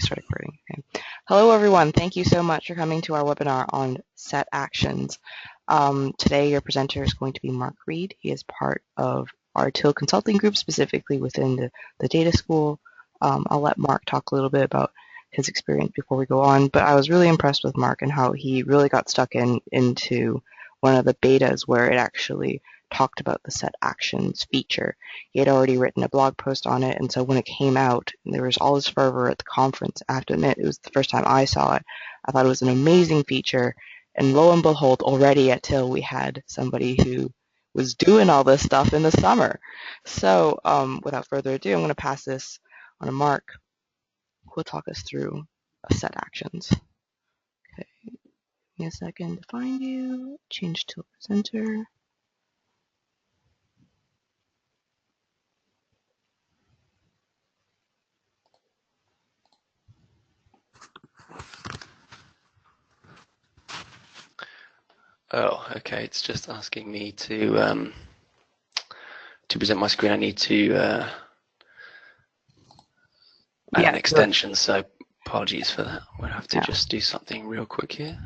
start recording. Okay. Hello, everyone. Thank you so much for coming to our webinar on set actions. Today, your presenter is going to be Mark Reed. He is part of our TIL consulting group, specifically within the data school. I'll let Mark talk a little bit about his experience before we go on, but I was really impressed with Mark and how he really got stuck into one of the betas where it actually talked about the set actions feature. He had already written a blog post on it, and so when it came out, there was all this fervor at the conference. I have to admit, it was the first time I saw it. I thought it was an amazing feature, and lo and behold, already at TIL we had somebody who was doing all this stuff in the summer. So without further ado, I'm going to pass this on to Mark, who will talk us through set actions. Okay, give me a second to find you. Change to presenter. Oh, okay. It's just asking me to present my screen. I need to add an extension, so apologies for that. We'll have to just do something real quick here.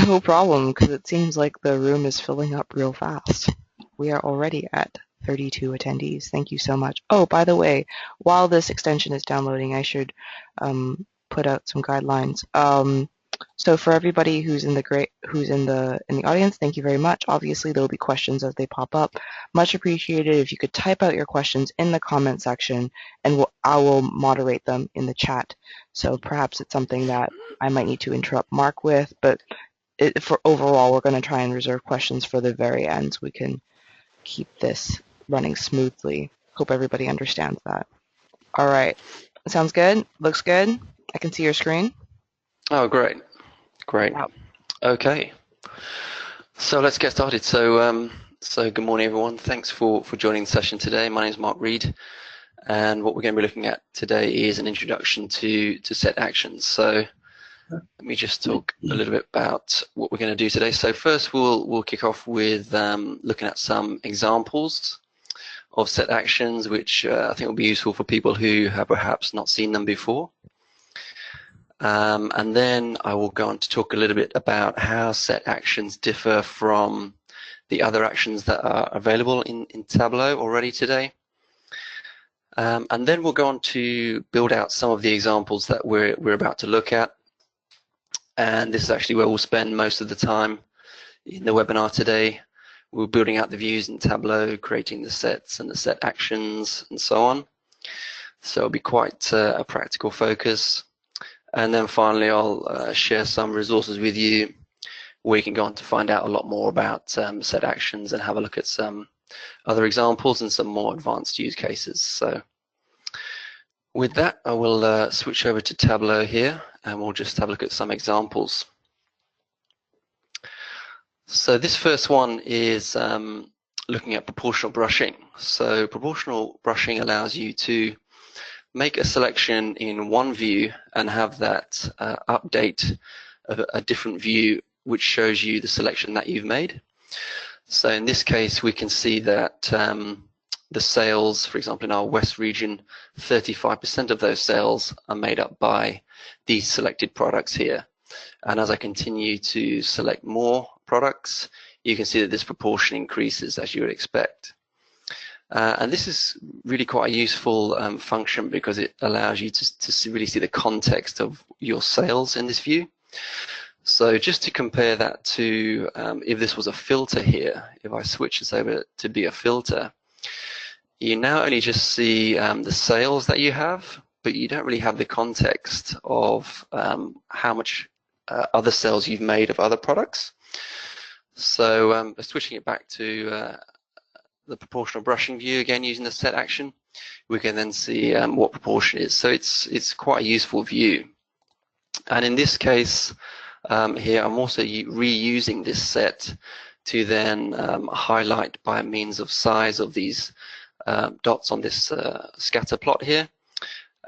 No problem, because it seems like the room is filling up real fast. We are already at 32 attendees. Thank you so much. Oh, by the way, while this extension is downloading, I should put out some guidelines. So for everybody who's in the audience, thank you very much. Obviously, there will be questions as they pop up. Much appreciated if you could type out your questions in the comment section, and I will moderate them in the chat. So perhaps it's something that I might need to interrupt Mark with, but for overall, we're going to try and reserve questions for the very end so we can keep this running smoothly. Hope everybody understands that. All right. Sounds good? Looks good? I can see your screen. Oh, great. Great. Wow. Okay. So let's get started. So good morning, everyone. Thanks for joining the session today. My name is Mark Reed, and what we're going to be looking at today is an introduction to set actions. So let me just talk a little bit about what we're going to do today. So first, we'll kick off with looking at some examples of set actions, which I think will be useful for people who have perhaps not seen them before. And then I will go on to talk a little bit about how set actions differ from the other actions that are available in Tableau already today. And then we'll go on to build out some of the examples that we're about to look at. And this is actually where we'll spend most of the time in the webinar today. We're building out the views in Tableau, creating the sets and the set actions and so on. So it'll be quite a practical focus. And then finally, I'll share some resources with you where you can go on to find out a lot more about set actions and have a look at some other examples and some more advanced use cases. So with that, I will switch over to Tableau here, and we'll just have a look at some examples. So this first one is looking at proportional brushing. So proportional brushing allows you to make a selection in one view and have that update a different view which shows you the selection that you've made. So in this case, we can see that the sales, for example, in our West region, 35% of those sales are made up by these selected products here. And as I continue to select more products, you can see that this proportion increases as you would expect. And this is really quite a useful function because it allows you to really see the context of your sales in this view. So just to compare that to if this was a filter here, if I switch this over to be a filter, you now only just see the sales that you have, but you don't really have the context of how much other sales you've made of other products. So switching it back to the proportional brushing view again using the set action, we can then see what proportion is. So it's quite a useful view. And in this case here, I'm also reusing this set to then highlight by means of size of these dots on this scatter plot here,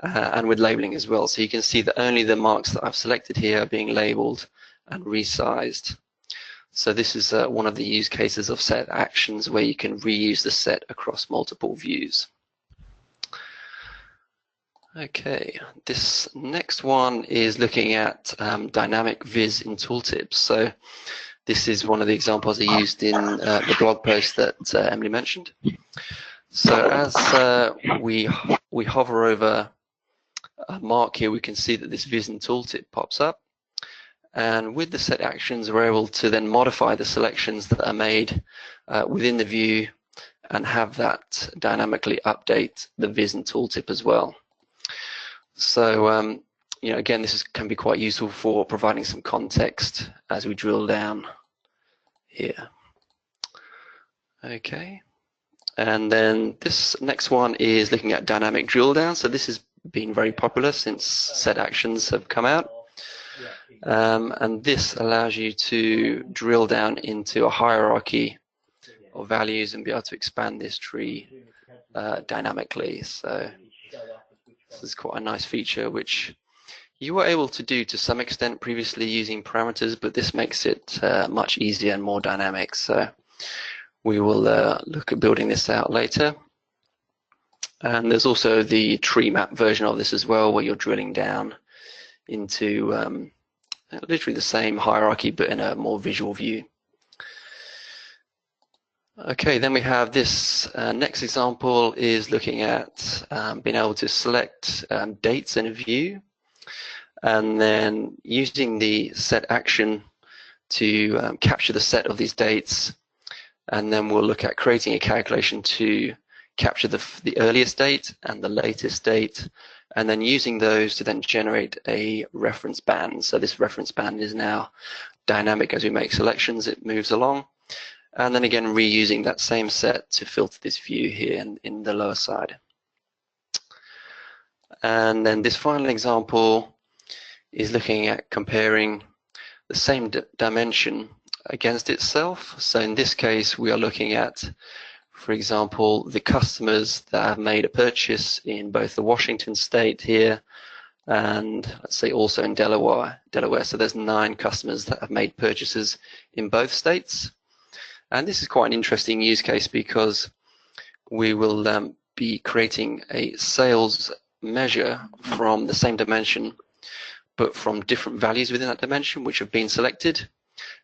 and with labeling as well. So you can see that only the marks that I've selected here are being labeled and resized. So this is one of the use cases of set actions where you can reuse the set across multiple views. Okay, this next one is looking at dynamic viz in tooltips. So this is one of the examples I used in the blog post that Emily mentioned. So as we hover over a mark here, we can see that this viz in tooltip pops up. And with the set actions, we're able to then modify the selections that are made within the view and have that dynamically update the viz in tooltip as well. So, again, this can be quite useful for providing some context as we drill down here. Okay, and then this next one is looking at dynamic drill down. So this has been very popular since set actions have come out. And this allows you to drill down into a hierarchy of values and be able to expand this tree dynamically. So this is quite a nice feature which you were able to do to some extent previously using parameters, but this makes it much easier and more dynamic. So we will look at building this out later. And there's also the tree map version of this as well, where you're drilling down into literally the same hierarchy, but in a more visual view. Okay, then we have this next example is looking at being able to select dates in a view, and then using the set action to capture the set of these dates, and then we'll look at creating a calculation to capture the earliest date and the latest date, and then using those to then generate a reference band. So this reference band is now dynamic as we make selections, it moves along. And then again, reusing that same set to filter this view here in the lower side. And then this final example is looking at comparing the same dimension against itself. So in this case, we are looking at, for example, the customers that have made a purchase in both the Washington state here and let's say also in Delaware. So there's 9 customers that have made purchases in both states. And this is quite an interesting use case because we will be creating a sales measure from the same dimension, but from different values within that dimension which have been selected,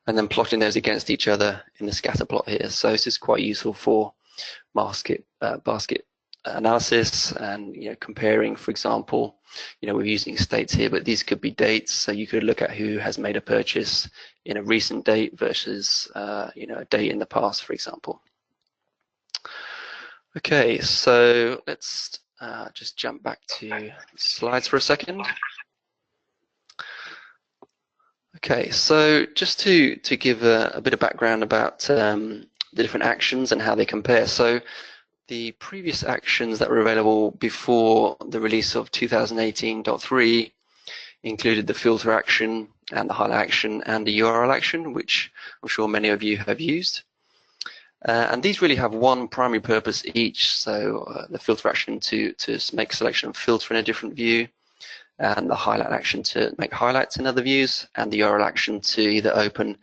and then plotting those against each other in the scatter plot here. So this is quite useful for basket analysis and comparing, for example, we're using states here, but these could be dates. So you could look at who has made a purchase in a recent date versus a date in the past, for example. Okay, so let's just jump back to slides for a second. Okay, so just to give a bit of background about the different actions and how they compare. So the previous actions that were available before the release of 2018.3 included the filter action and the highlight action and the URL action, which I'm sure many of you have used. And these really have one primary purpose each. So the filter action to make a selection and filter in a different view, and the highlight action to make highlights in other views, and the URL action to either open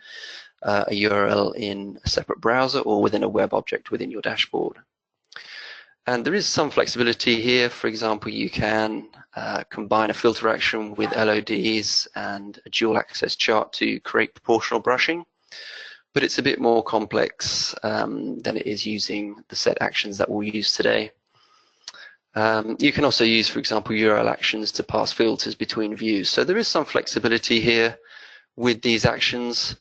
a URL in a separate browser or within a web object within your dashboard. And there is some flexibility here. For example, you can combine a filter action with LODs and a dual access chart to create proportional brushing, but it's a bit more complex than it is using the set actions that we'll use today. You can also use, for example, URL actions to pass filters between views. So there is some flexibility here with these actions,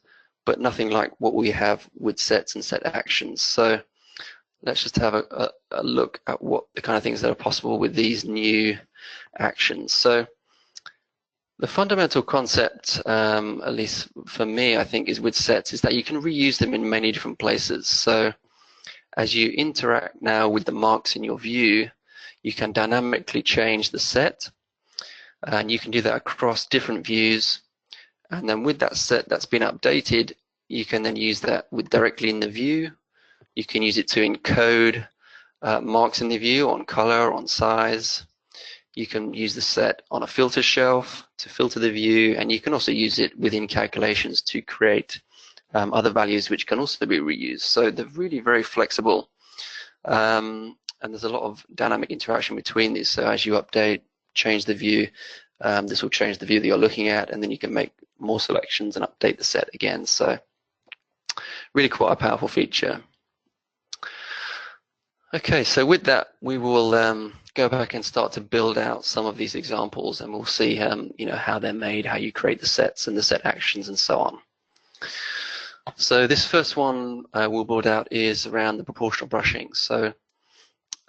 but nothing like what we have with sets and set actions. So let's just have a look at what the kind of things that are possible with these new actions. So the fundamental concept, at least for me, I think, is with sets, is that you can reuse them in many different places. So as you interact now with the marks in your view, you can dynamically change the set, and you can do that across different views. And then with that set that's been updated, you can then use that directly in the view. You can use it to encode marks in the view on color, on size. You can use the set on a filter shelf to filter the view, and you can also use it within calculations to create other values which can also be reused. So they're really very flexible, and there's a lot of dynamic interaction between these. So as you update, change the view. This will change the view that you're looking at, and then you can make more selections and update the set again. So really quite a powerful feature. Okay, so with that, we will go back and start to build out some of these examples, and we'll see how they're made, how you create the sets and the set actions and so on. So this first one we'll build out is around the proportional brushing. So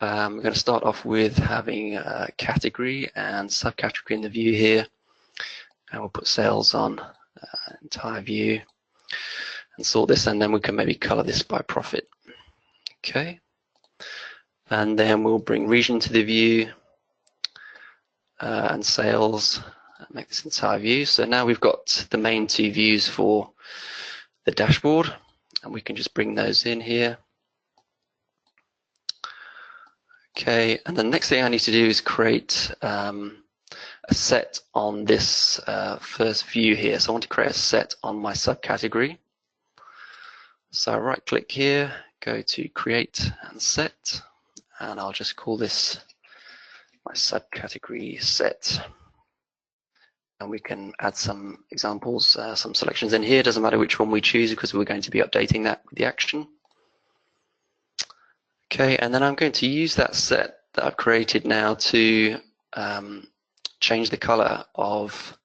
we're going to start off with having a category and subcategory in the view here, and we'll put sales on entire view and sort this, and then we can maybe color this by profit. Okay, and then we'll bring region to the view and sales, and make this entire view. So now we've got the main two views for the dashboard, and we can just bring those in here. Okay, and the next thing I need to do is create a set on this first view here. So I want to create a set on my subcategory. So I right click here, go to create and set, and I'll just call this my subcategory set. And we can add some examples, some selections in here. Doesn't matter which one we choose because we're going to be updating that with the action. Okay, and then I'm going to use that set that I've created now to change the color of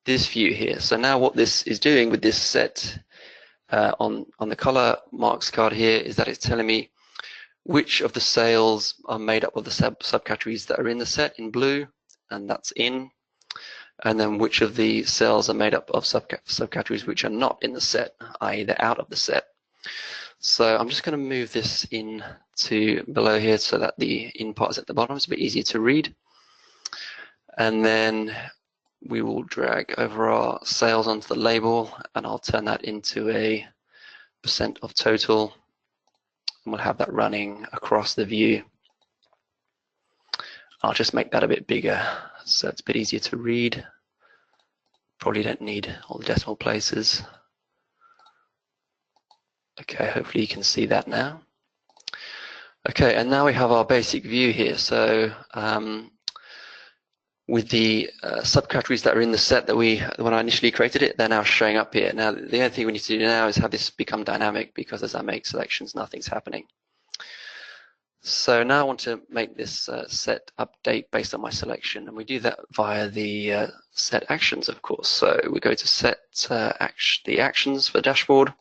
this view here. So now what this is doing with this set on the color marks card here is that it's telling me which of the sales are made up of the subcategories that are in the set in blue, and that's in, and then which of the cells are made up of subcategories which are not in the set, i.e. they're out of the set. So I'm just going to move this in to below here so that the in part is at the bottom. It's a bit easier to read. And then we will drag over our sales onto the label, and I'll turn that into a % of total. And we'll have that running across the view. I'll just make that a bit bigger so it's a bit easier to read. Probably don't need all the decimal places. Okay, hopefully you can see that now. Okay, and now we have our basic view here. So with the subcategories that are in the set that when I initially created it, they're now showing up here. Now, the only thing we need to do now is have this become dynamic, because as I make selections, nothing's happening. So now I want to make this set update based on my selection, and we do that via the set actions, of course. So we go to set the actions for dashboard.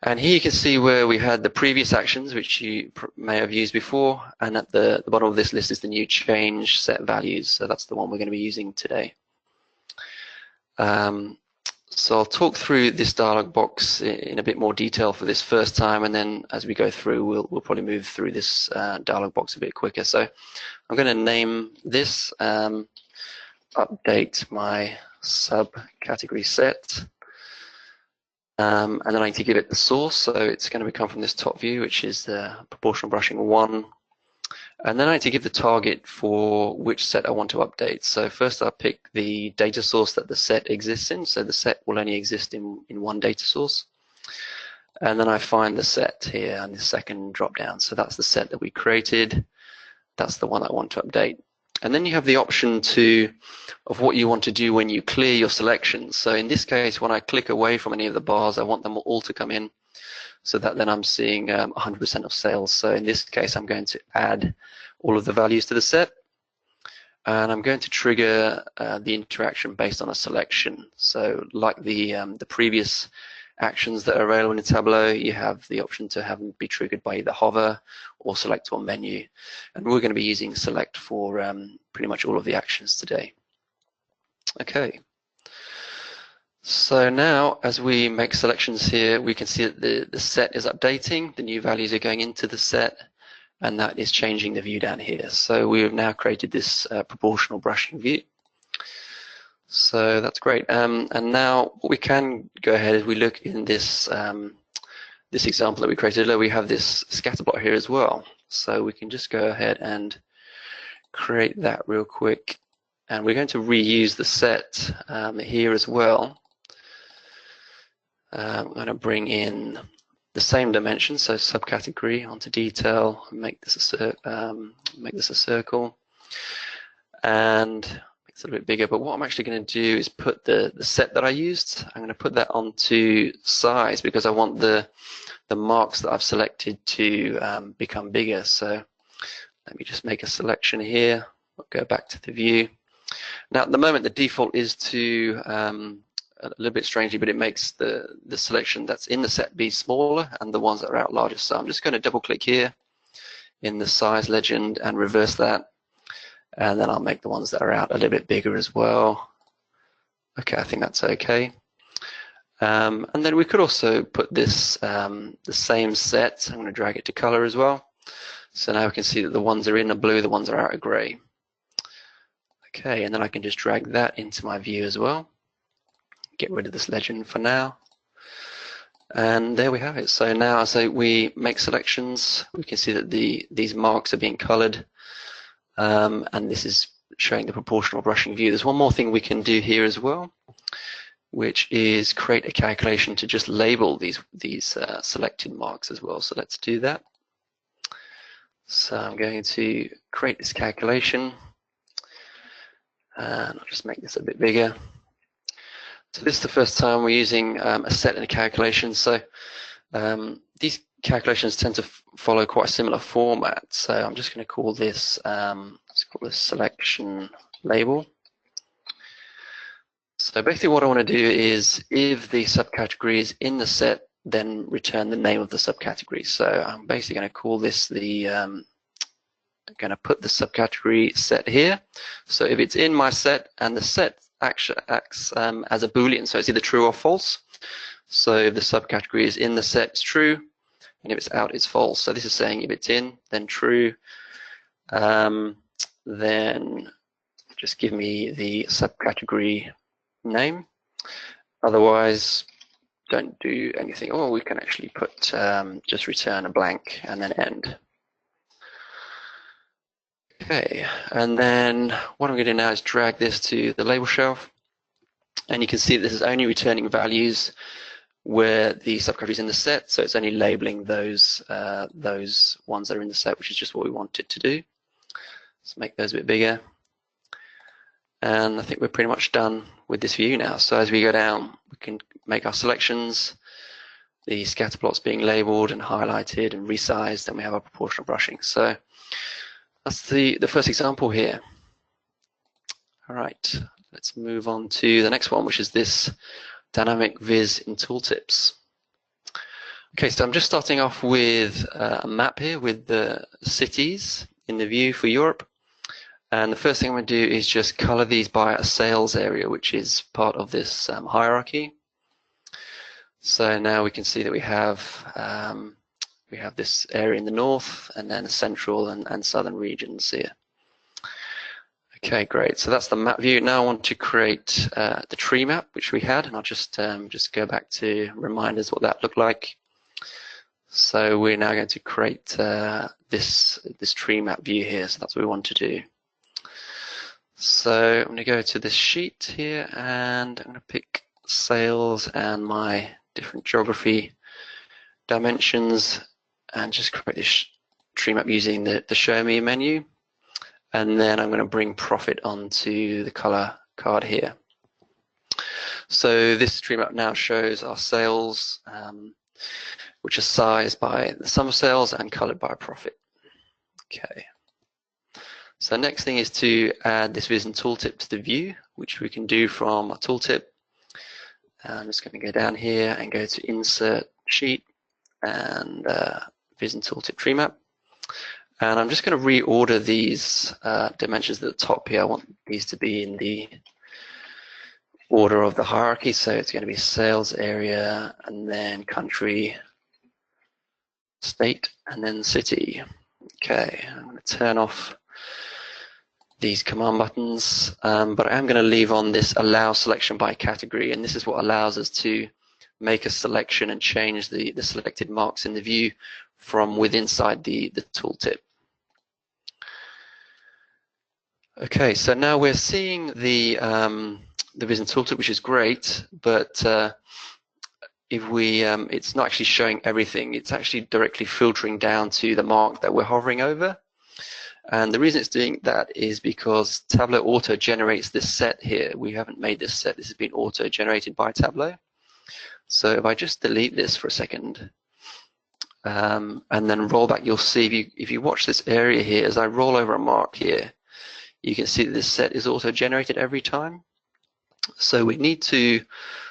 And here you can see where we had the previous actions, which you may have used before, and at the bottom of this list is the new change set values. So that's the one we're going to be using today. So I'll talk through this dialog box in a bit more detail for this first time, and then as we go through, we'll probably move through this dialog box a bit quicker. So I'm going to name this update my subcategory set. And then I need to give it the source, so it's going to come from this top view, which is the proportional brushing 1. And then I need to give the target for which set I want to update. So first I'll pick the data source that the set exists in, so the set will only exist in one data source. And then I find the set here on the second drop down. So that's the set that we created. That's the one I want to update. And then you have the option of what you want to do when you clear your selections. So in this case, when I click away from any of the bars, I want them all to come in, so that then I'm seeing 100% of sales. So in this case, I'm going to add all of the values to the set, and I'm going to trigger the interaction based on a selection. So like the previous actions that are available in Tableau, you have the option to have them be triggered by either hover or select or menu. And we're going to be using select for pretty much all of the actions today. Okay. So now as we make selections here, we can see that the set is updating, the new values are going into the set, and that is changing the view down here. So we have now created this proportional brushing view. So that's great. And now what we can go ahead is we look in this this example that we created earlier, we have this scatter plot here as well. So we can just go ahead and create that real quick. And we're going to reuse the set here as well. I'm going to bring in the same dimension, so subcategory onto detail, make this a circle. and it's a little bit bigger. But what I'm actually going to do is put the set that I used. I'm going to put that onto size because I want the marks that I've selected to become bigger. So let me just make a selection here. I'll go back to the view. Now at the moment the default is to a little bit strangely, but it makes the selection that's in the set be smaller and the ones that are out larger. So I'm just going to double click here in the size legend and reverse that, and then I'll make the ones that are out a little bit bigger as well. Okay, I think that's okay. And then we could also put this the same set. I'm going to drag it to color as well. So now we can see that the ones are in are blue, the ones are out are gray. Okay, and then I can just drag that into my view as well. Get rid of this legend for now. And there we have it. So now as we make selections, we can see that these marks are being colored, and this is showing the proportional brushing view. There's one more thing we can do here as well, which is create a calculation to just label these selected marks as well. So let's do that. So I'm going to create this calculation, and I'll just make this a bit bigger. So this is the first time we're using a set and a calculation. So these calculations tend to follow quite a similar format. So I'm just going to call this, let's call this selection label. So basically what I want to do is, if the subcategory is in the set, then return the name of the subcategory. So I'm basically going to call this the, I'm going to put the subcategory set here. So if it's in my set, and the set actually acts as a Boolean, so it's either true or false. So if the subcategory is in the set, it's true, and if it's out, it's false. So this is saying if it's in, then true, then just give me the subcategory name. Otherwise, don't do anything. Or we can actually put just return a blank and then end. Okay, and then what I'm going to do now is drag this to the label shelf, and you can see this is only returning values where the subcategory is in the set, so it's only labeling those ones that are in the set, which is just what we want it to do. Let's make those a bit bigger, and I think we're pretty much done with this view now. So as we go down, we can make our selections, the scatter plots being labeled and highlighted and resized, and we have our proportional brushing. So that's the first example here. All right, let's move on to the next one, which is this dynamic viz in tooltips. Okay, so I'm just starting off with a map here with the cities in the view for Europe. And the first thing I'm going to do is just color these by a sales area, which is part of this hierarchy. So now we can see that we have this area in the north, and then the central and southern regions here. Okay, great. So that's the map view. Now I want to create the tree map, which we had, and I'll just go back to remind us what that looked like. So we're now going to create this tree map view here. So that's what we want to do. So I'm going to go to this sheet here, and I'm going to pick sales and my different geography dimensions, and just create this tree map using the show me menu. And then I'm going to bring profit onto the color card here. So this tree map now shows our sales, which are sized by the sum of sales and colored by profit. Okay. So next thing is to add this viz and tooltip to the view, which we can do from our tooltip. I'm just going to go down here and go to insert sheet and viz and tooltip tree map. And I'm just going to reorder these dimensions at the top here. I want these to be in the order of the hierarchy. So it's going to be sales area, and then country, state, and then city. Okay, I'm going to turn off these command buttons, but I'm going to leave on this allow selection by category, and this is what allows us to make a selection and change the selected marks in the view from within inside the tooltip. Okay, so now we're seeing the viz and tooltip, which is great, but if we it's not actually showing everything. It's actually directly filtering down to the mark that we're hovering over. And the reason it's doing that is because Tableau auto generates this set here. We haven't made this set. This has been auto generated by Tableau. So if I just delete this for a second and then roll back, you'll see if you watch this area here, as I roll over a mark here, you can see that this set is auto generated every time. So we need to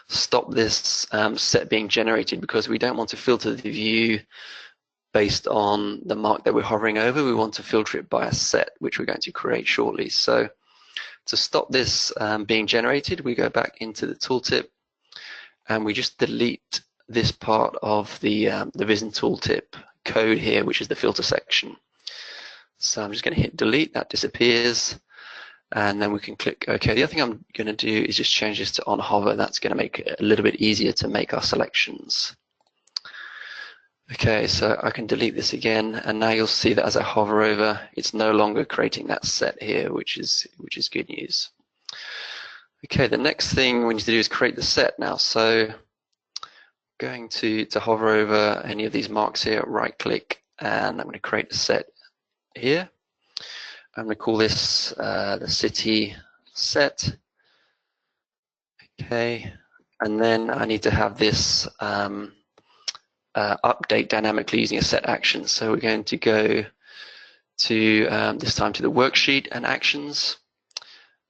stop this set being generated because we don't want to filter the view based on the mark that we're hovering over. We want to filter it by a set, which we're going to create shortly. So to stop this being generated, we go back into the tooltip and we just delete this part of the Vision tooltip code here, which is the filter section. So I'm just going to hit delete, that disappears, and then we can click OK. The other thing I'm going to do is just change this to on hover. That's going to make it a little bit easier to make our selections. Okay, so I can delete this again, and now you'll see that as I hover over, it's no longer creating that set here, which is good news. Okay, the next thing we need to do is create the set now. So going to hover over any of these marks here, right click, and I'm going to create a set here. I'm going to call this the city set. Okay, and then I need to have this update dynamically using a set action. So we're going to go to this time to the worksheet and actions.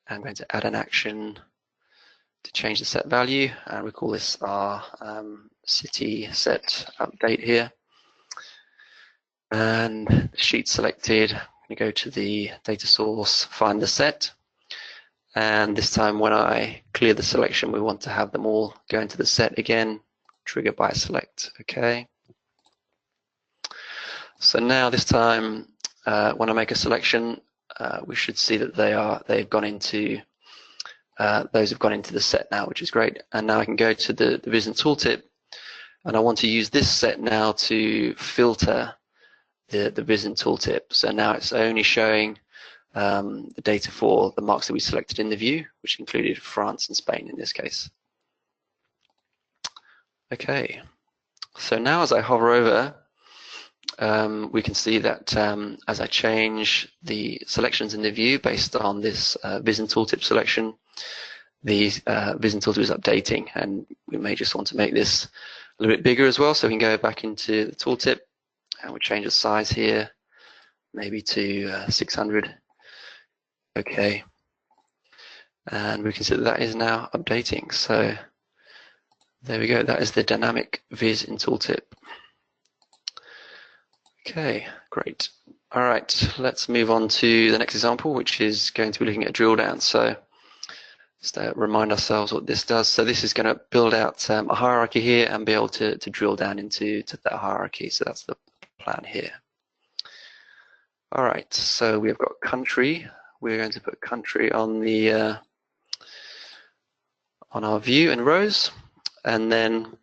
I'm going to add an action to change the set value, and we call this our city set update here. And the sheet selected, I'm going to go to the data source, find the set, and this time when I clear the selection, we want to have them all go into the set again, trigger by select. Okay. So now this time, when I make a selection, we should see that they've gone into those have gone into the set now, which is great. And now I can go to the Vision tooltip, and I want to use this set now to filter the Vision tooltip. So now it's only showing the data for the marks that we selected in the view, which included France and Spain in this case. Okay, so now as I hover over, we can see that as I change the selections in the view based on this Vision tooltip selection, the Vision tooltip is updating, and we may just want to make this a little bit bigger as well. So we can go back into the tooltip and we'll change the size here, maybe to 600. Okay, and we can see that that is now updating. So there we go. That is the dynamic Vision tooltip. Okay, great. All right, let's move on to the next example, which is going to be looking at drill down. So just remind ourselves what this does. So this is going to build out a hierarchy here and be able to drill down into that hierarchy. So that's the plan here. All right, so we've got country. We're going to put country on the on our view and rows, and then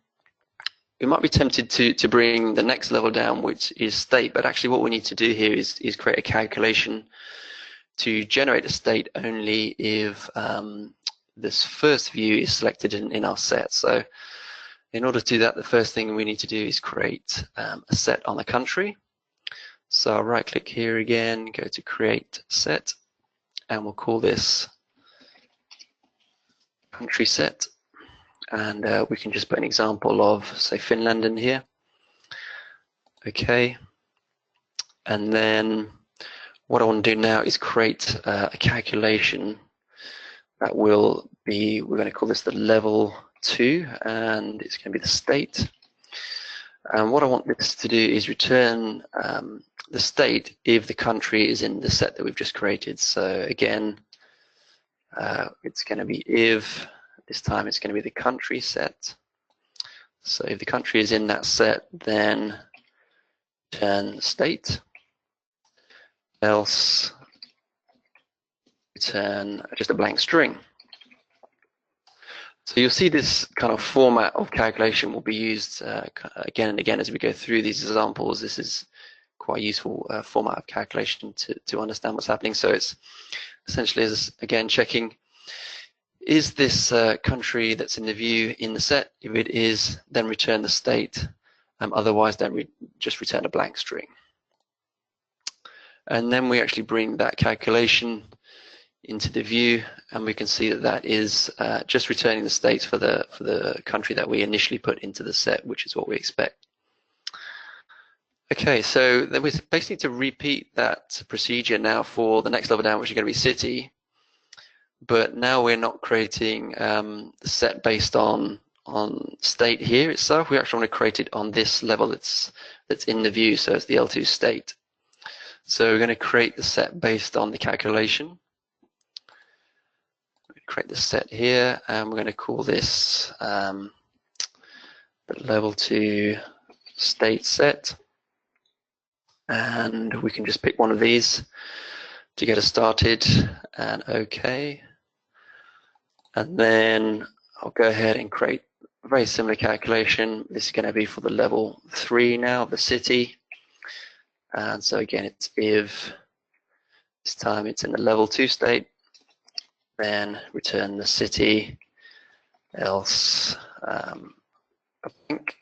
we might be tempted to bring the next level down, which is state, but actually what we need to do here is create a calculation to generate a state only if this first view is selected in our set. So in order to do that, the first thing we need to do is create a set on the country. So I'll right click here again, go to create set, and we'll call this country set. And we can just put an example of, say, Finland in here. Okay. And then what I want to do now is create a calculation that will be, we're going to call this the level 2, and it's going to be the state. And what I want this to do is return the state if the country is in the set that we've just created. So again, it's going to be if, this time it's going to be the country set. So if the country is in that set, then return state, else return just a blank string. So you'll see this kind of format of calculation will be used again and again as we go through these examples. This is quite a useful format of calculation to understand what's happening. So it's essentially, as again, checking, is this country that's in the view in the set? If it is, then return the state. Otherwise, then just return a blank string. And then we actually bring that calculation into the view, and we can see that that is just returning the states for the country that we initially put into the set, which is what we expect. Okay, so then we basically need to repeat that procedure now for the next level down, which is going to be city. But now we're not creating the set based on state here itself. We actually want to create it on this level that's in the view, so it's the L2 state. So we're going to create the set based on the calculation. Create the set here, and we're going to call this the level 2 state set. And we can just pick one of these to get us started, and OK. And then I'll go ahead and create a very similar calculation. This is going to be for the level 3 now, the city. And so again, it's if this time it's in the level 2 state, then return the city, else a blank.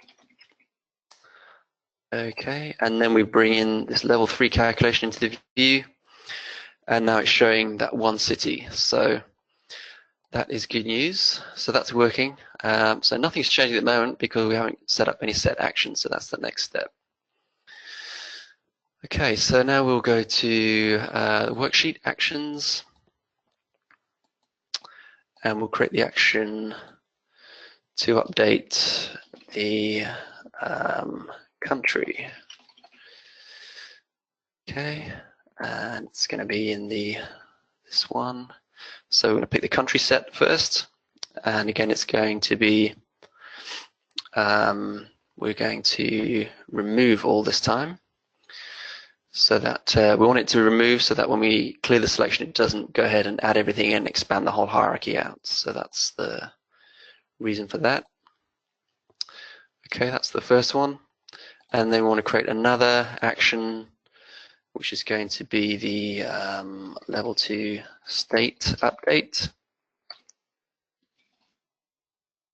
Okay, and then we bring in this level 3 calculation into the view, and now it's showing that one city. So that is good news. So that's working. So nothing's changing at the moment because we haven't set up any set actions, so that's the next step. Okay, so now we'll go to worksheet actions, and we'll create the action to update the country. Okay, and it's going to be in this one. So we're going to pick the country set first, and again it's going to be we're going to remove all this time, so that we want it to remove so that when we clear the selection it doesn't go ahead and add everything and expand the whole hierarchy out. So that's the reason for that. Okay, that's the first one. And then we want to create another action, which is going to be the level 2 state update.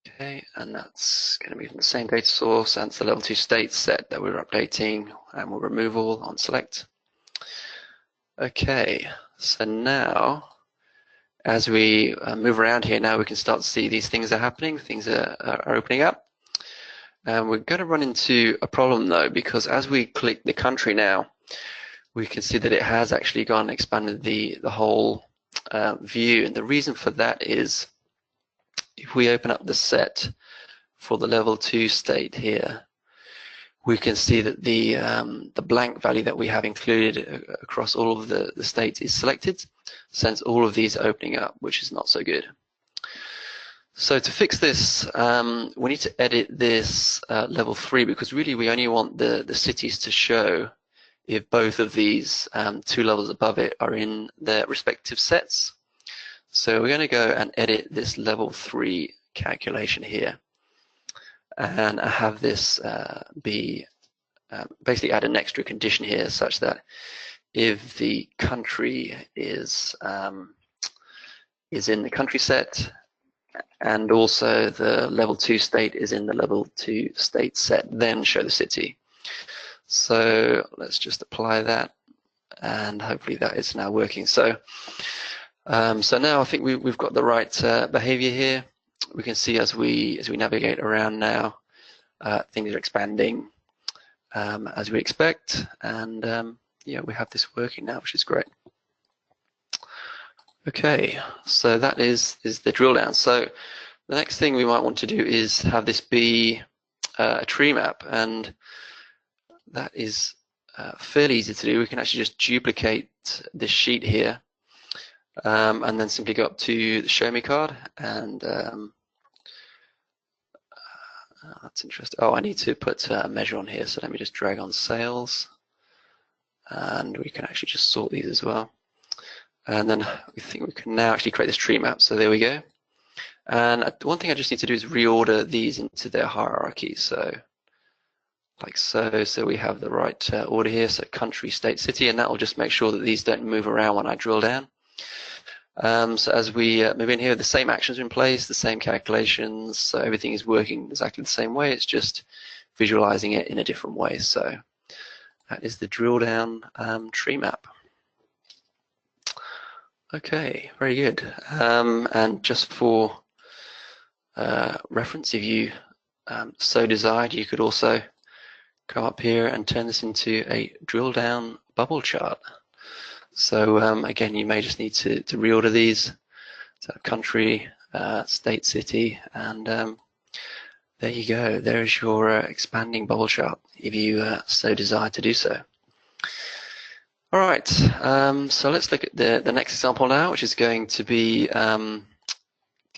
Okay, and that's going to be from the same data source, and it's the level 2 state set that we're updating, and we'll remove all on select. Okay, so now as we move around here, now we can start to see these things are happening, things are opening up. And we're going to run into a problem though, because as we click the country now, we can see that it has actually gone and expanded the whole view. And the reason for that is if we open up the set for the level 2 state here, we can see that the blank value that we have included across all of the states is selected, since all of these are opening up, which is not so good. So to fix this, we need to edit this level 3, because really we only want the cities to show if both of these 2 levels above it are in their respective sets. So we're going to go and edit this level 3 calculation here, and I have this be basically add an extra condition here, such that if the country is in the country set, and also the level 2 state is in the level 2 state set, then show the city. So let's just apply that, and hopefully that is now working. So so now I think we've got the right behavior here. We can see as we navigate around now, things are expanding as we expect, and yeah, we have this working now, which is great. Okay, so that is the drill down. So the next thing we might want to do is have this be a tree map, and that is fairly easy to do. We can actually just duplicate this sheet here, and then simply go up to the show me card, and that's interesting. Oh, I need to put a measure on here, so let me just drag on sales, and we can actually just sort these as well. And then we think we can now actually create this tree map. So there we go. And one thing I just need to do is reorder these into their hierarchy. So like so. So we have the right order here. So country, state, city, and that will just make sure that these don't move around when I drill down. So as we move in here, the same actions are in place, the same calculations. So everything is working exactly the same way. It's just visualizing it in a different way. So that is the drill down tree map. Okay, very good. And just for reference, if you so desired, you could also come up here and turn this into a drill down bubble chart. So again, you may just need to reorder these to country, state, city, and there you go. There's your expanding bubble chart if you so desire to do so. All right, so let's look at the next example now, which is going to be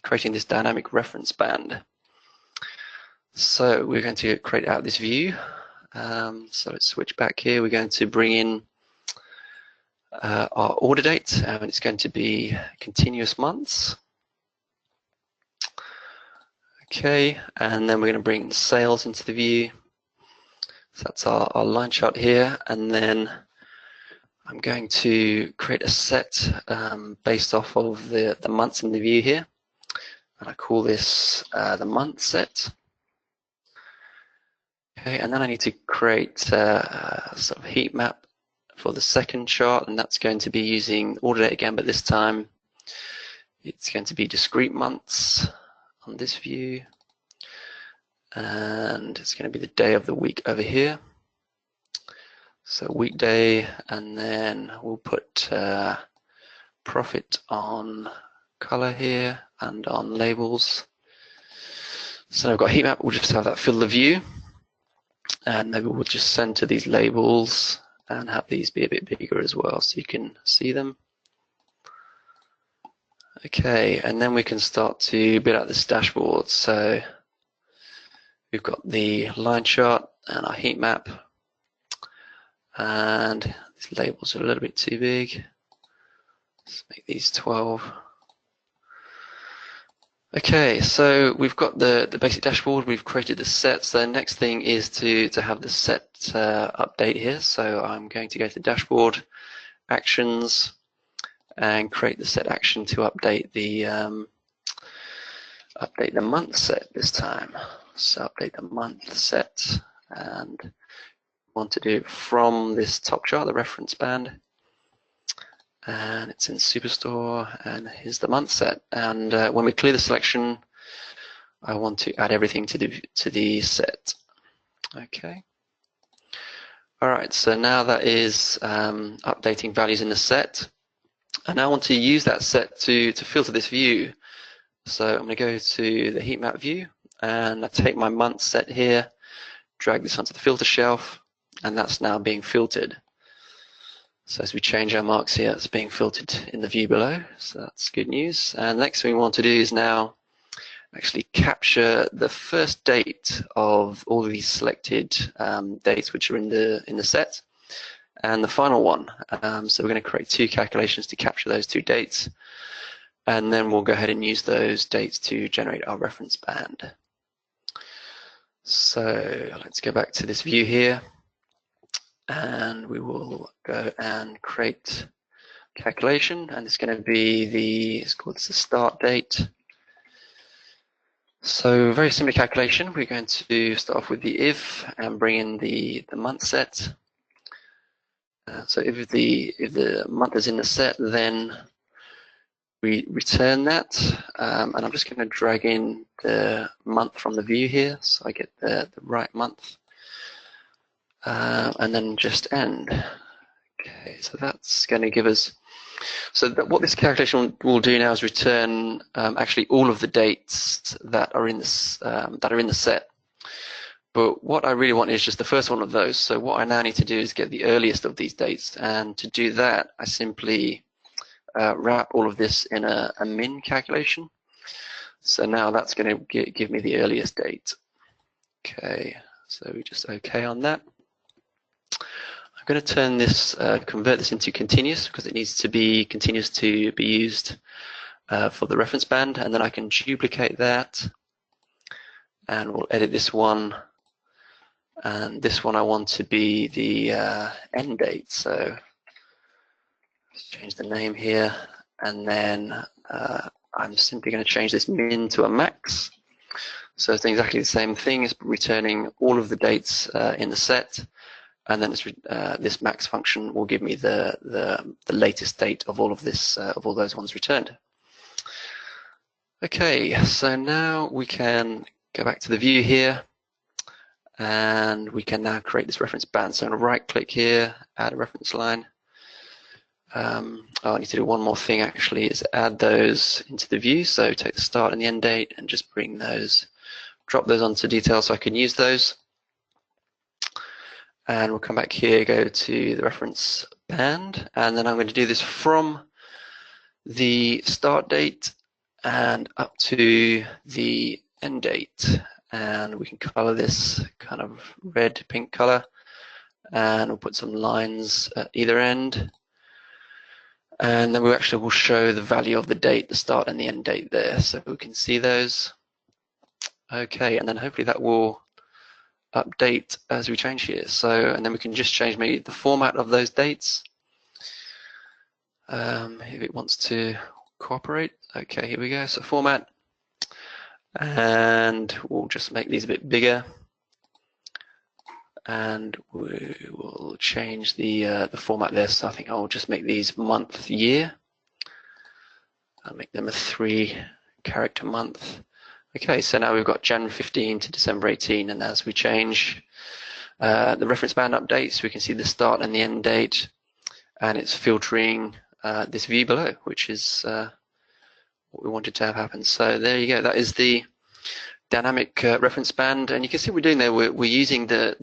creating this dynamic reference band. So we're going to create out this view. So let's switch back here. We're going to bring in our order date, and it's going to be continuous months. Okay, and then we're going to bring sales into the view. So that's our line chart here, and then I'm going to create a set based off of the months in the view here, and I call this the month set. Okay, and then I need to create a sort of heat map for the second chart, and that's going to be using order date again, but this time it's going to be discrete months on this view, and it's going to be the day of the week over here. So weekday, and then we'll put profit on color here and on labels. So I've got heat map, we'll just have that fill the view, and maybe we'll just center these labels and have these be a bit bigger as well so you can see them. Okay, and then we can start to build out this dashboard. So we've got the line chart and our heat map, and these labels are a little bit too big. Let's make these 12. Okay, so we've got the basic dashboard, we've created the sets. The next thing is to have the set update here. So I'm going to go to the dashboard, actions, and create the set action to update the month set this time. So update the month set, and want to do it from this top chart, the reference band, and it's in Superstore, and here's the month set. And when we clear the selection, I want to add everything to the set. Okay. All right, so now that is updating values in the set, and I want to use that set to filter this view. So I'm going to go to the heat map view, and I take my month set here, drag this onto the filter shelf, and that's now being filtered. So as we change our marks here, it's being filtered in the view below, so that's good news. And the next thing we want to do is now actually capture the first date of all of these selected dates which are in the set, and the final one. So we're going to create two calculations to capture those two dates, and then we'll go ahead and use those dates to generate our reference band. So let's go back to this view here, and we will go and create calculation, and it's going to be it's called the start date. So very similar calculation. We're going to start off with the if and bring in the month set. So if the month is in the set, then we return that, and I'm just going to drag in the month from the view here, so I get the right month, and then just end. Okay, so that's going to give us. So what this calculation will do now is return actually all of the dates that are in this the set. But what I really want is just the first one of those. So what I now need to do is get the earliest of these dates, and to do that, I simply wrap all of this in a min calculation. So now that's going to give me the earliest date. Okay, so we just OK on that. I'm going to turn this, convert this into continuous, because it needs to be continuous to be used for the reference band, and then I can duplicate that, and we'll edit this one. And this one I want to be the end date, so let's change the name here, and then I'm simply going to change this min to a max. So it's exactly the same thing, it's returning all of the dates in the set, and then this max function will give me the latest date of all of this of all those ones returned. Okay, so now we can go back to the view here, and we can now create this reference band. So I'm going to right click here, add a reference line. I need to do one more thing actually, is add those into the view. So take the start and the end date and just bring those, drop those onto details so I can use those. And we'll come back here, go to the reference band, and then I'm going to do this from the start date and up to the end date. And we can color this kind of red, pink color, and we'll put some lines at either end. And then we actually will show the value of the date, the start and the end date there, so we can see those. Okay, and then hopefully that will update as we change here. So, and then we can just change maybe the format of those dates. If it wants to cooperate. Okay, here we go. So format, and we'll just make these a bit bigger. And we will change the format there. So I think I'll just make these month, year. I'll make them a 3-character month. Okay, so now we've got January 15 to December 18, and as we change the reference band updates, we can see the start and the end date, and it's filtering this view below, which is what we wanted to have happen. So there you go. That is the dynamic reference band, and you can see what we're doing there. We're using the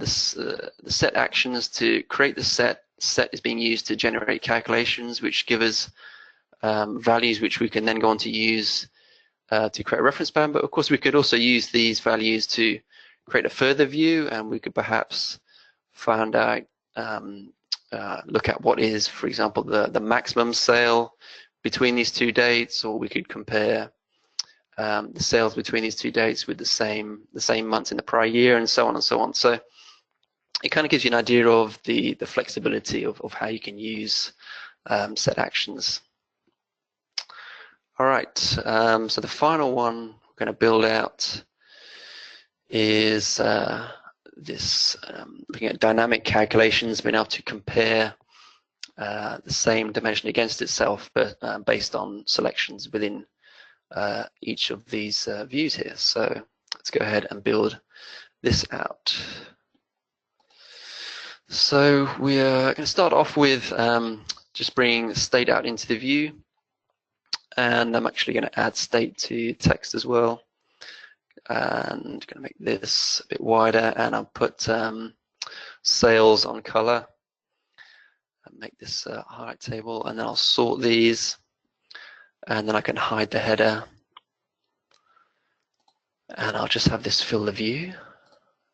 set actions to create the set. Set is being used to generate calculations, which give us values which we can then go on to use to create a reference band. But of course, we could also use these values to create a further view, and we could perhaps find out, look at what is, for example, the maximum sale between these two dates, or we could compare the sales between these two dates with the same months in the prior year, and so on and so on. So it kind of gives you an idea of the flexibility of how you can use set actions. All right, so the final one we're going to build out is this looking at dynamic calculations, being able to compare the same dimension against itself, but based on selections within each of these views here. So let's go ahead and build this out. So we're going to start off with just bringing state out into the view, and I'm actually going to add state to text as well, and going to make this a bit wider, and I'll put sales on color and make this a highlight table, and then I'll sort these, and then I can hide the header, and I'll just have this fill the view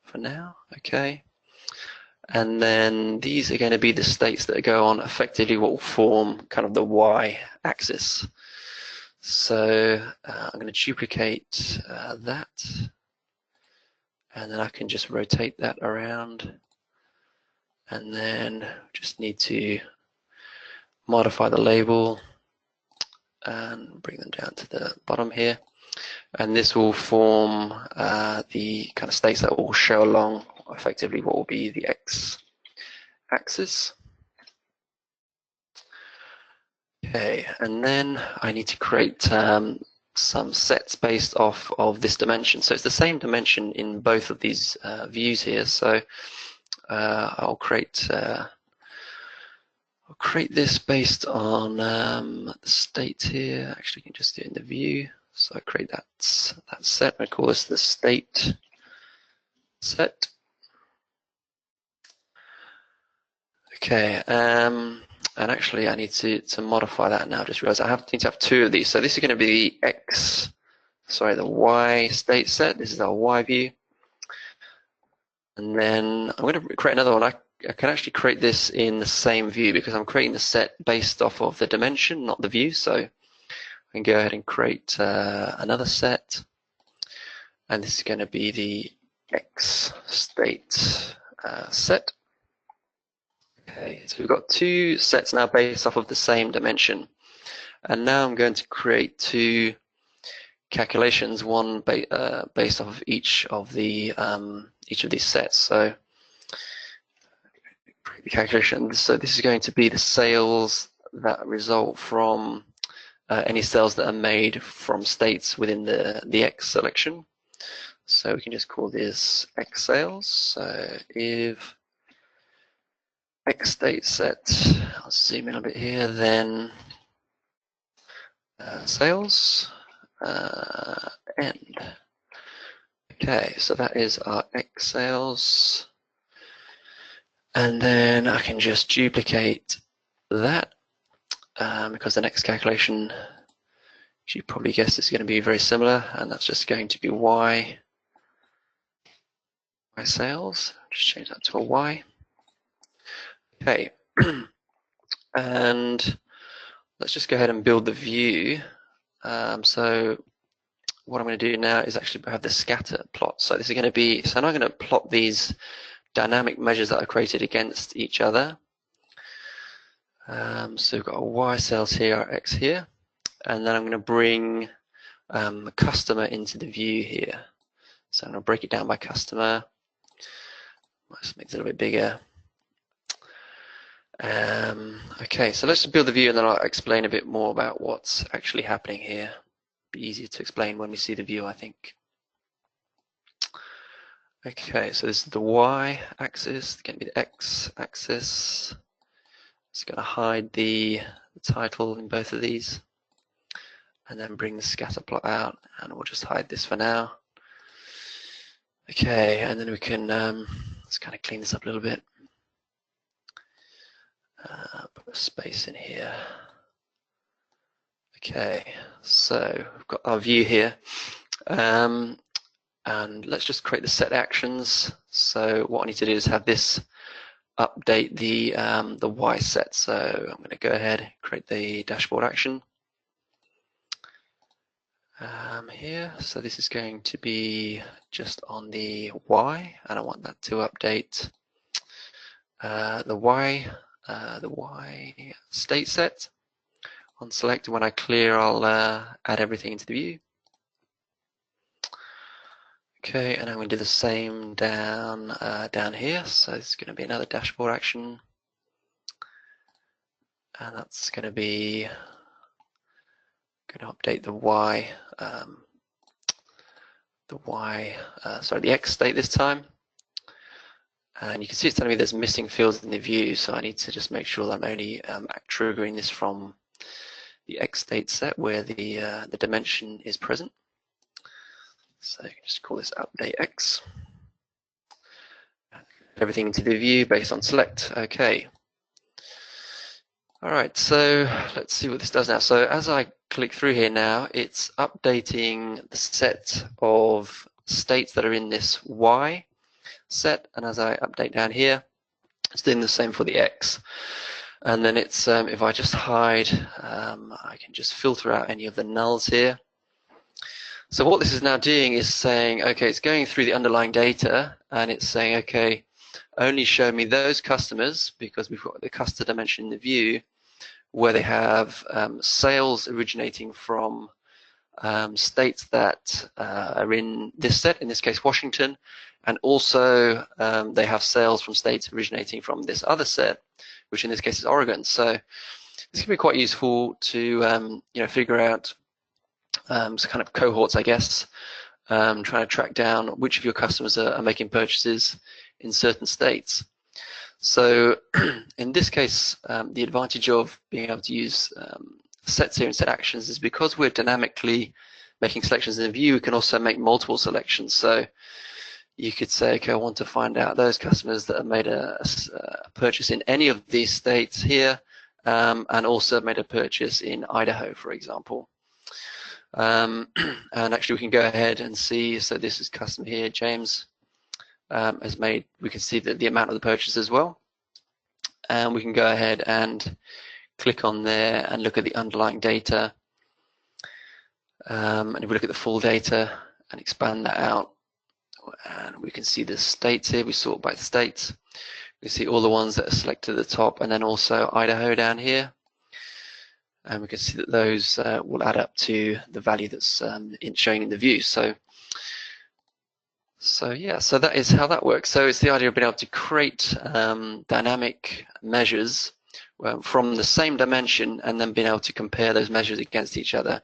for now. Okay, and then these are going to be the states that go on effectively what will form kind of the y-axis. So I'm going to duplicate that, and then I can just rotate that around, and then just need to modify the label and bring them down to the bottom here, and this will form the kind of states that will show along effectively what will be the x-axis. Okay, and then I need to create some sets based off of this dimension. So it's the same dimension in both of these views here. So I'll create this based on the state here. Actually, you can just do it in the view. So I create that set. I call this the state set. Okay, and actually I need to modify that now. Just realize I need to have two of these. So this is going to be the Y state set. This is our Y view. And then I'm going to create another one. I can actually create this in the same view because I'm creating the set based off of the dimension, not the view. So I can go ahead and create another set. And this is going to be the X state set. Okay, so we've got two sets now based off of the same dimension, and now I'm going to create two calculations, one based off of each of these sets. So calculation. So this is going to be the sales that result from any sales that are made from states within the X selection. So we can just call this X sales. So if X state set, I'll zoom in a bit here, then sales end. Okay, so that is our X sales. And then I can just duplicate that because the next calculation, you probably guessed, is going to be very similar, and that's just going to be Y sales. Just change that to a Y. Okay, and let's just go ahead and build the view. So what I'm going to do now is actually have the scatter plot. So this is going to be, so now I'm going to plot these dynamic measures that are created against each other. So we've got a Y sales here, our X here, and then I'm going to bring the customer into the view here. So I'm going to break it down by customer. Let's make it a little bit bigger. Okay, so let's just build the view and then I'll explain a bit more about what's actually happening here. Be easier to explain when we see the view, I think. Okay, so this is the Y axis, it's going to be the X axis. It's going to hide the title in both of these, and then bring the scatter plot out, and we'll just hide this for now. Okay, and then we can let's kind of clean this up a little bit. Put a space in here. Okay, so we've got our view here, and let's just create the set actions. So what I need to do is have this update the Y set. So I'm going to go ahead, create the dashboard action here. So this is going to be just on the Y, and I want that to update the Y state set. On select, when I clear, I'll add everything into the view. Okay, and I'm going to do the same down here. So it's going to be another dashboard action, and that's going to be update the Y, the X state this time. And you can see it's telling me there's missing fields in the view, so I need to just make sure that I'm only triggering this from the X state set where the dimension is present. So you can just call this update X. Everything into the view based on select. Okay. All right, so let's see what this does now. So as I click through here now, it's updating the set of states that are in this Y set, and as I update down here, it's doing the same for the X. And then it's if I just hide, I can just filter out any of the nulls here. So what this is now doing is saying, okay, it's going through the underlying data, and it's saying, okay, only show me those customers, because we've got the customer dimension in the view, where they have sales originating from states that are in this set, in this case Washington, and also they have sales from states originating from this other set, which in this case is Oregon. So this can be quite useful to figure out some kind of cohorts, I guess, trying to track down which of your customers are making purchases in certain states. So in this case, the advantage of being able to use sets here and set actions is because we're dynamically making selections in the view, we can also make multiple selections. So you could say, okay, I want to find out those customers that have made a purchase in any of these states here, and also made a purchase in Idaho, for example. And actually we can go ahead and see, so this is customer here, James, has made, we can see the amount of the purchase as well. And we can go ahead and click on there and look at the underlying data. And if we look at the full data and expand that out, and we can see the states here, we sort by the states. We see all the ones that are selected at the top, and then also Idaho down here. And we can see that those will add up to the value that's showing in the view. So So yeah, so that is how that works. So it's the idea of being able to create dynamic measures from the same dimension and then being able to compare those measures against each other.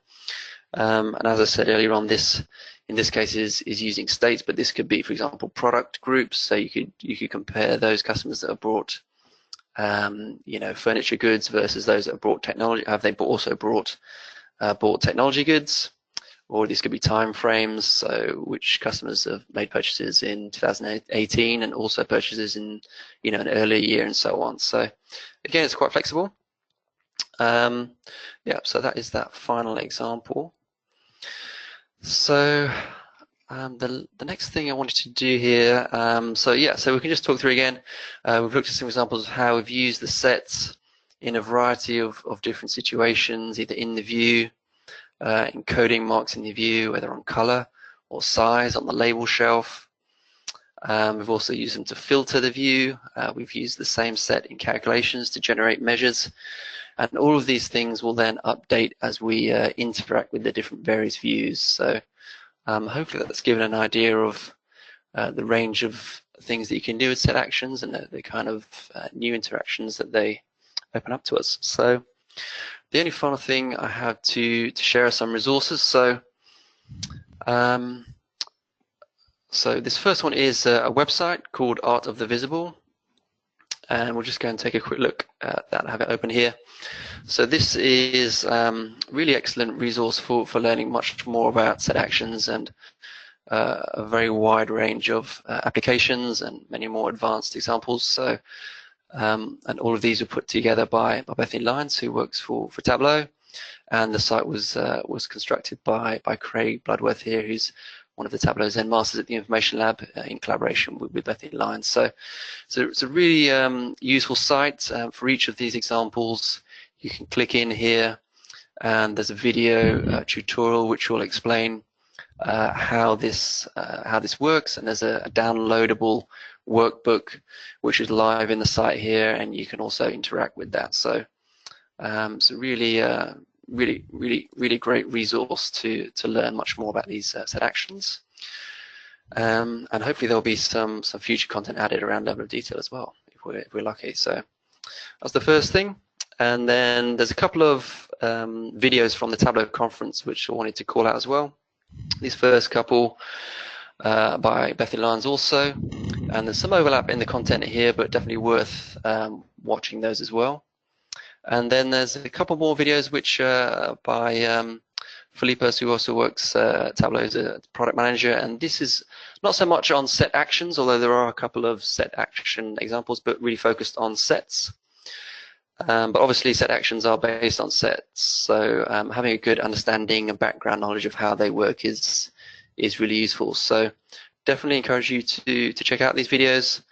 And as I said earlier on, this in this case is using states, but this could be, for example, product groups. So you could compare those customers that have brought furniture goods versus those that have brought technology. Have they also brought technology goods? Or these could be time frames, so which customers have made purchases in 2018 and also purchases in an earlier year and so on. So again, it's quite flexible. Yeah, so that is that final example. So the next thing I wanted to do here, so we can just talk through again. We've looked at some examples of how we've used the sets in a variety of different situations, either in the view, encoding marks in the view, whether on color or size on the label shelf. We've also used them to filter the view. We've used the same set in calculations to generate measures. And all of these things will then update as we interact with the different various views. So hopefully that's given an idea of the range of things that you can do with set actions and the kind of new interactions that they open up to us. So the only final thing I have to share are some resources. So this first one is a website called Art of the Visible. And we'll just go and take a quick look at that. I have it open here. So this is really excellent resource for learning much more about set actions and a very wide range of applications and many more advanced examples. So and all of these were put together by Bethany Lyons, who works for Tableau, and the site was constructed by Craig Bloodworth here, who's one of the Tableau Zen Masters at the Information Lab in collaboration with Bethany Lyons. So it's a really useful site for each of these examples. You can click in here, and there's a video tutorial which will explain how this works, and there's a downloadable workbook which is live in the site here, and you can also interact with that. So it's a really great resource to learn much more about these set actions. And hopefully there'll be some future content added around level of detail as well, if we're lucky. So that's the first thing. And then there's a couple of videos from the Tableau conference which I wanted to call out as well. These first couple by Bethany Lyons also, and there's some overlap in the content here, but definitely worth watching those as well. And then there's a couple more videos which by Philippos, who also works at Tableau as a product manager, and this is not so much on set actions, although there are a couple of set action examples, but really focused on sets. But obviously set actions are based on sets, so having a good understanding and background knowledge of how they work is really useful. So definitely encourage you to check out these videos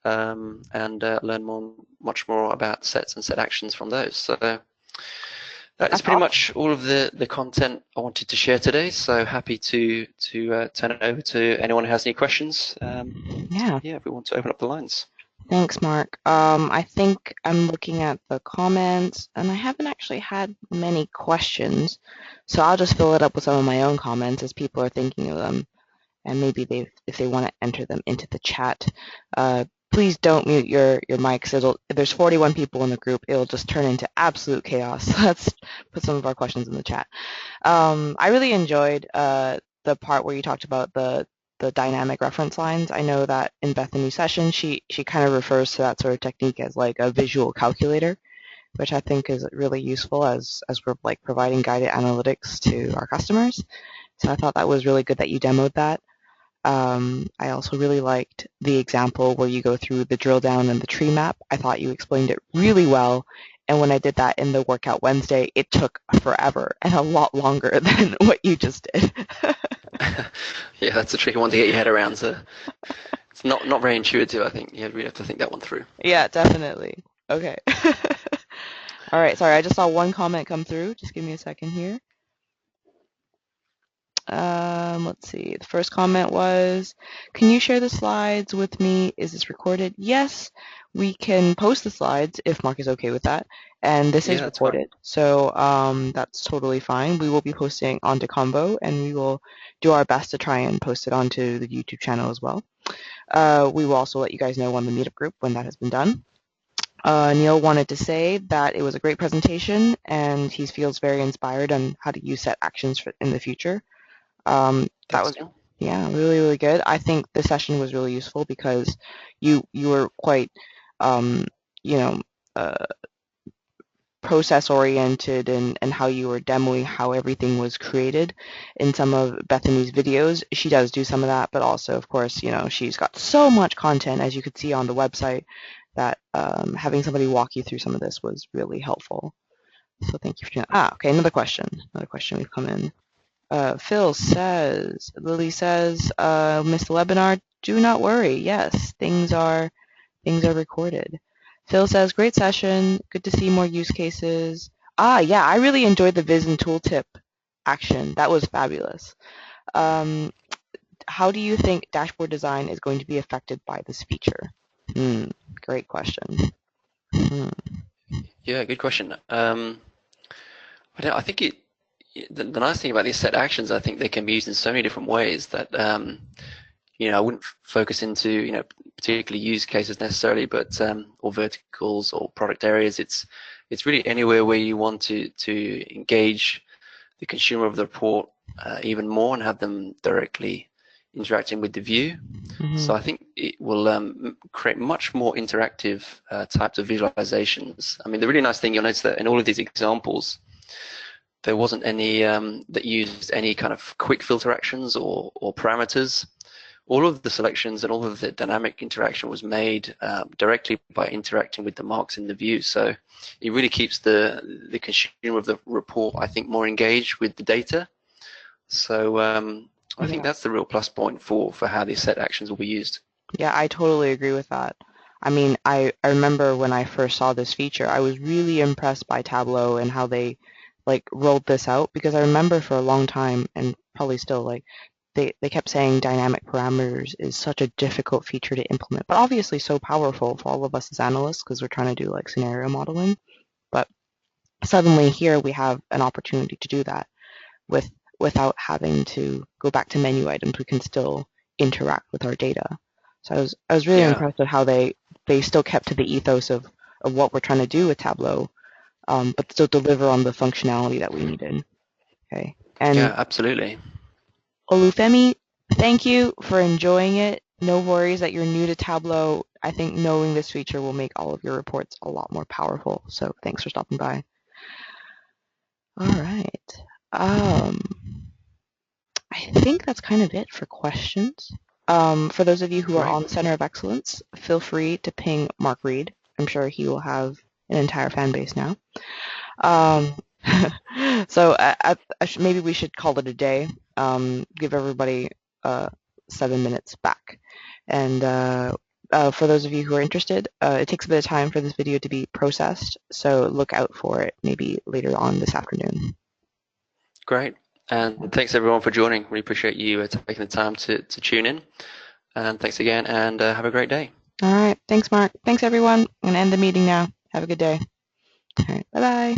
and learn much more about sets and set actions from those. So that is pretty much all of the content I wanted to share today. So happy to turn it over to anyone who has any questions. Yeah, if we want to open up the lines. Thanks, Mark. I think I'm looking at the comments, and I haven't actually had many questions, so I'll just fill it up with some of my own comments as people are thinking of them, and maybe if they want to enter them into the chat. Please don't mute your mics. There's 41 people in the group. It'll just turn into absolute chaos. Let's put some of our questions in the chat. I really enjoyed the part where you talked about the dynamic reference lines. I know that in Bethany's session, she kind of refers to that sort of technique as like a visual calculator, which I think is really useful as we're like providing guided analytics to our customers. So I thought that was really good that you demoed that. I also really liked the example where you go through the drill down and the tree map. I thought you explained it really well. And when I did that in the Workout Wednesday, it took forever and a lot longer than what you just did. Yeah, that's a tricky one to get your head around. So it's not very intuitive, I think. You really have to think that one through. Yeah, definitely. Okay. All right, sorry, I just saw one comment come through. Just give me a second here. Let's see. The first comment was, can you share the slides with me? Is this recorded? Yes, we can post the slides if Mark is okay with that. And this Yeah, is that's fine. recorded, so that's totally fine. We will be posting onto Combo, and we will do our best to try and post it onto the YouTube channel as well. We will also let you guys know on the meetup group when that has been done. Neil wanted to say that it was a great presentation, and he feels very inspired on how to use set actions in the future. That was, Excellent. yeah, really, really good. I think the session was really useful because you were quite, um, you know, uh, process oriented and how you were demoing how everything was created in some of Bethany's videos. She does do some of that, but also, of course, she's got so much content, as you could see on the website, that having somebody walk you through some of this was really helpful. So thank you for doing that. Okay, another question. Another question we've come in. Lily says, missed the webinar. Do not worry. Yes, things are recorded. Phil says, great session. Good to see more use cases. Yeah, I really enjoyed the Viz and Tooltip action. That was fabulous. Um, how do you think dashboard design is going to be affected by this feature? Great question. Hmm. Yeah, good question. I think the nice thing about these set actions, I think they can be used in so many different ways that I wouldn't focus into particularly use cases necessarily, but or verticals or product areas. It's really anywhere where you want to engage the consumer of the report even more and have them directly interacting with the view. So I think it will create much more interactive types of visualizations. I mean, the really nice thing, you'll notice that in all of these examples, there wasn't any that used any kind of quick filter actions or parameters. All of the selections and all of the dynamic interaction was made directly by interacting with the marks in the view. So it really keeps the consumer of the report, I think, more engaged with the data. So I think Yeah. that's the real plus point for how these set actions will be used. Yeah, I totally agree with that. I mean, I remember when I first saw this feature, I was really impressed by Tableau and how they rolled this out, because I remember for a long time, and probably still, they kept saying dynamic parameters is such a difficult feature to implement, but obviously so powerful for all of us as analysts because we're trying to do scenario modeling. But suddenly here we have an opportunity to do that with without having to go back to menu items. We can still interact with our data. So I was really Yeah, impressed with how they still kept to the ethos of what we're trying to do with Tableau, but still deliver on the functionality that we needed. Okay. And yeah, absolutely. Olufemi, thank you for enjoying it. No worries that you're new to Tableau. I think knowing this feature will make all of your reports a lot more powerful. So thanks for stopping by. All right. Um, I think that's kind of it for questions. For those of you who are Great. on Center of Excellence, feel free to ping Mark Reed. I'm sure he will have an entire fan base now. Um, so maybe we should call it a day. Give everybody 7 minutes back. And for those of you who are interested, it takes a bit of time for this video to be processed, so look out for it maybe later on this afternoon. Great. And thanks everyone for joining. We appreciate you taking the time to tune in. And thanks again, and have a great day. All right. Thanks, Mark. Thanks, everyone. I'm going to end the meeting now. Have a good day. All right. Bye-bye.